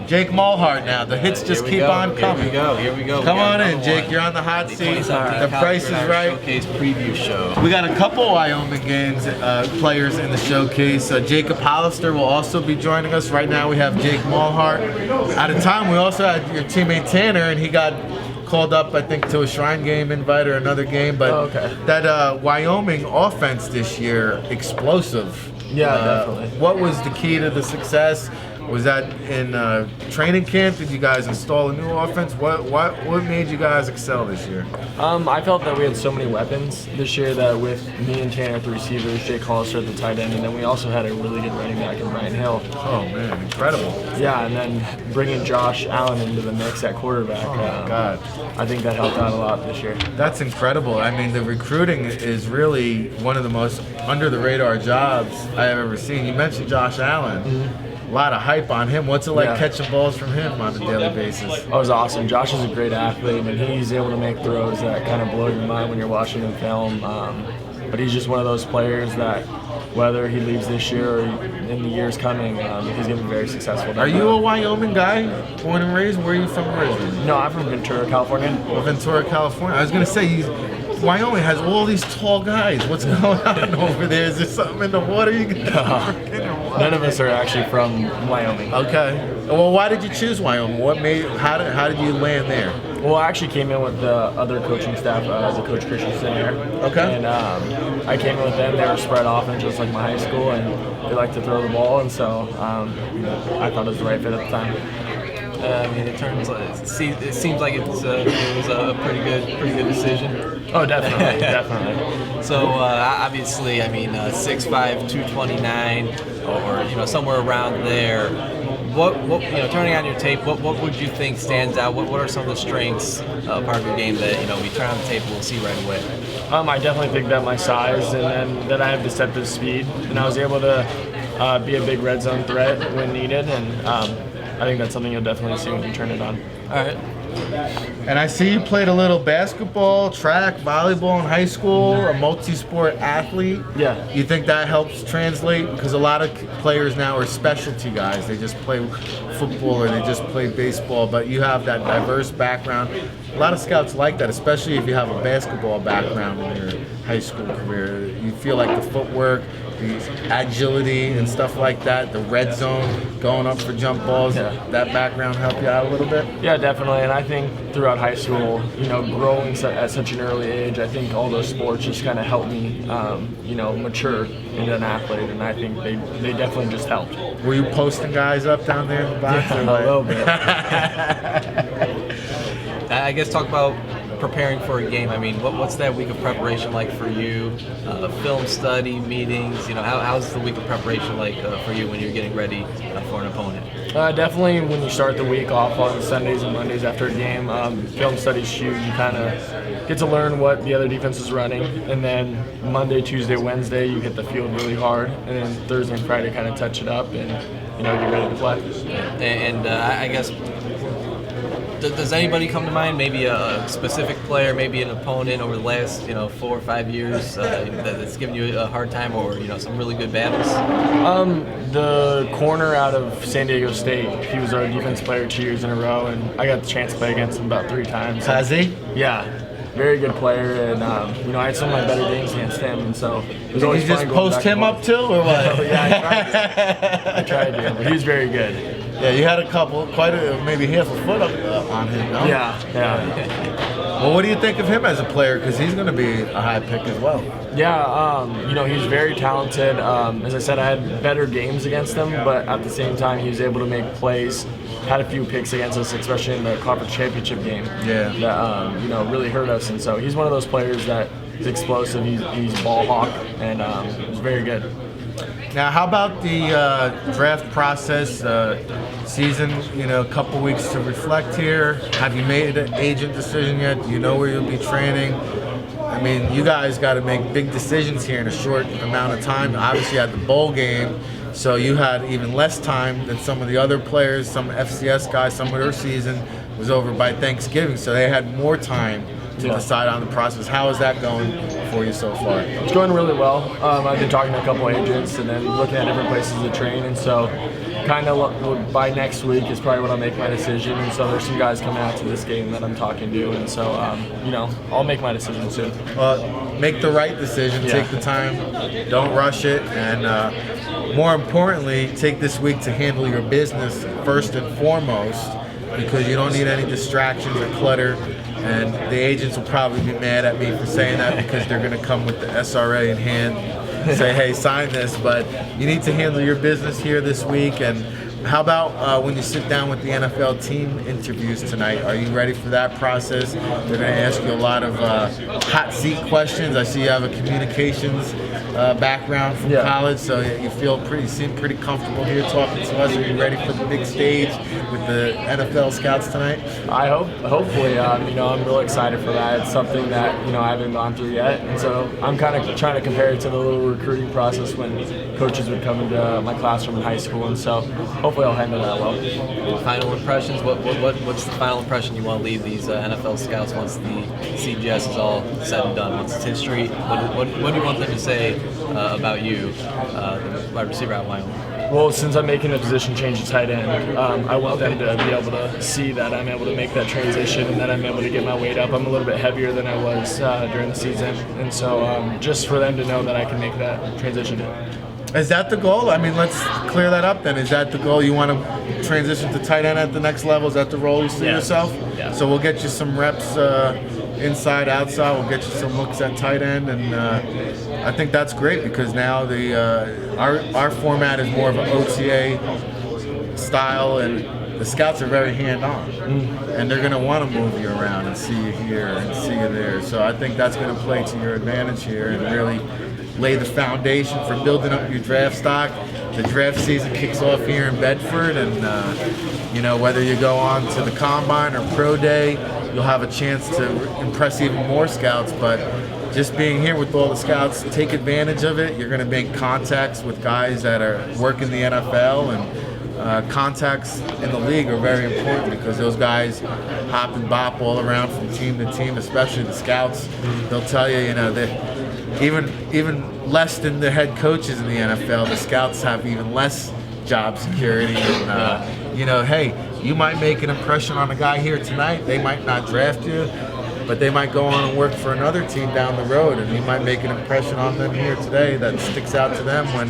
Jake Mauldhart now. The hits just keep on coming. Here we go. Come on in, Jake. You're on the hot seat. The Price is Right Showcase preview show. We got a couple Wyoming games players in the showcase. Jacob Hollister will also be joining us. Right now we have Jake Mauldhart. At a time, we also had your teammate Tanner, and he got called up, I think, to a Shrine game invite or another game. But that Wyoming offense this year, explosive. Yeah, definitely. What was the key to the success? Was that in training camp? Did you guys install a new offense? What made you guys excel this year? I felt that we had so many weapons this year that with me and Tanner at the receivers, Jake Hollister at the tight end, and then we also had a really good running back in Ryan Hill. Oh man, incredible! Yeah, and then bringing Josh Allen into the mix at quarterback. Oh my God, I think that helped out a lot this year. That's incredible. I mean, the recruiting is really one of the most under the radar jobs I've ever seen. You mentioned Josh Allen. Mm-hmm. A lot of hype on him. What's it like catching balls from him on a daily basis? It was awesome. Josh is a great athlete, and he's able to make throws that kind of blow your mind when you're watching him film. But he's just one of those players that, whether he leaves this year or in the years coming, he's going to be very successful. Are you a Wyoming guy, born and raised? Where are you from originally? No, I'm from Ventura, California. Well, Ventura, California. I was going to say, Wyoming has all these tall guys. What's going on over there? Is there something in the water you can None of us are actually from Wyoming. Okay. Well, why did you choose Wyoming? What made? How did you land there? Well, I actually came in with the other coaching staff as a Coach Christensen there. Okay. And I came in with them. They were spread offense just like my high school, and they like to throw the ball, and so I thought it was the right fit at the time. I mean, it seems like it was a pretty good decision. Oh, definitely, definitely. So obviously, I mean, 6'5", 229, or somewhere around there. What turning on your tape, what would you think stands out? What are some of the strengths part of your game that we turn on the tape and we'll see right away? I definitely think that my size and then that I have deceptive speed, and I was able to be a big red zone threat when needed, and I think that's something you'll definitely see when you turn it on. All right. And I see you played a little basketball, track, volleyball in high school, a multi-sport athlete. Yeah. You think that helps translate? Because a lot of players now are specialty guys. They just play football or they just play baseball, but you have that diverse background. A lot of scouts like that, especially if you have a basketball background in your high school career. You feel like the footwork, the agility and stuff like that, the red zone, going up for jump balls, that background help you out a little bit? Yeah, definitely. And I think throughout high school, growing at such an early age, I think all those sports just kind of helped me, mature into an athlete. And I think they definitely just helped. Were you posting guys up down there in the box? Yeah, a little bit. I guess talk about preparing for a game. I mean, what's that week of preparation like for you? Film study, meetings. How's the week of preparation like for you when you're getting ready for an opponent? Definitely, when you start the week off on Sundays and Mondays after a game, film study's huge. You kind of get to learn what the other defense is running, and then Monday, Tuesday, Wednesday, you hit the field really hard, and then Thursday and Friday kind of touch it up and get ready to play. And I guess. Does anybody come to mind? Maybe a specific player, maybe an opponent over the last 4 or 5 years that's given you a hard time, or some really good battles? The corner out of San Diego State, he was our defense player 2 years in a row, and I got the chance to play against him about 3 times. Has he? Yeah. Very good player, and I had some of my better games against him, and so it was always fun. Did you just post him up too, or what? Yeah, I tried to, but he was very good. Yeah, you had a couple, maybe half a foot up on him, no? Yeah. Well, what do you think of him as a player? Because he's going to be a high pick as well. Yeah, he's very talented. As I said, I had better games against him, but at the same time, he was able to make plays. Had a few picks against us, especially in the conference championship game. Yeah. That really hurt us, and so he's one of those players that is explosive. He's ball hawk, and he's very good. Now, how about the draft process, season, a couple weeks to reflect here? Have you made an agent decision yet? Do you know where you'll be training? I mean, you guys got to make big decisions here in a short amount of time. Obviously, you had the bowl game, so you had even less time than some of the other players. Some FCS guys, some of their season was over by Thanksgiving, so they had more time to decide on the process. How is that going for you so far? It's going really well. I've been talking to a couple agents and then looking at different places to train, and so kind of by next week is probably when I'll make my decision. And so there's some guys coming out to this game that I'm talking to, and so I'll make my decision soon. Make the right decision. Yeah. Take the time. Don't rush it, and more importantly, take this week to handle your business first and foremost, because you don't need any distractions or clutter. And the agents will probably be mad at me for saying that, because they're going to come with the SRA in hand, say, hey, sign this. But you need to handle your business here this week. And how about when you sit down with the NFL team interviews tonight? Are you ready for that process? They're going to ask you a lot of hot seat questions. I see you have a communications background from college, so you seem pretty comfortable here talking to us. Are you ready for the big stage with the NFL scouts tonight? I hope. Hopefully, I'm real excited for that. It's something that I haven't gone through yet, and so I'm kind of trying to compare it to the little recruiting process when coaches would come into my classroom in high school, and so hopefully I'll handle that well. Final impressions? What's the final impression you want to leave these NFL scouts once the CGS is all said and done? Once it's history, what do you want them to say about you, the wide receiver at Wyoming? Well, since I'm making a position change to tight end, I want them to be able to see that I'm able to make that transition and that I'm able to get my weight up. I'm a little bit heavier than I was during the season, and so just for them to know that I can make that transition. Is that the goal? I mean, let's clear that up then. Is that the goal? You want to transition to tight end at the next level? Is that the role you see yourself? Yeah. So we'll get you some reps inside, outside. We'll get you some looks at tight end, and I think that's great, because now our format is more of an OTA style, and the scouts are very hand-on, and they're going to want to move you around and see you here and see you there. So I think that's going to play to your advantage here and really lay the foundation for building up your draft stock. The draft season kicks off here in Bedford, and whether you go on to the Combine or Pro Day, you'll have a chance to impress even more scouts. But just being here with all the scouts, take advantage of it. You're going to make contacts with guys that are working the NFL, and contacts in the league are very important, because those guys hop and bop all around from team to team, especially the scouts. They'll tell you, that even less than the head coaches in the NFL, the scouts have even less job security. And hey, you might make an impression on a guy here tonight. They might not draft you, but they might go on and work for another team down the road, and you might make an impression on them here today that sticks out to them when,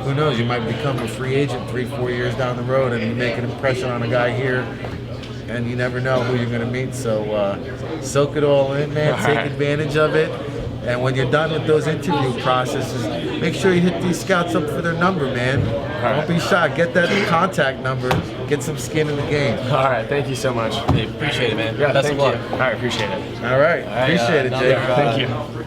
who knows, you might become a free agent 3-4 years down the road, and you make an impression on a guy here, and you never know who you're going to meet. So soak it all in, man. Take advantage of it. And when you're done with those interview processes, make sure you hit these scouts up for their number, man. Don't be shy. Get that contact number. Get some skin in the game. All right. Thank you so much. Hey, appreciate it, man. Yeah, Best of luck. All right. Appreciate it. All right. Appreciate it, Jay. Thank you.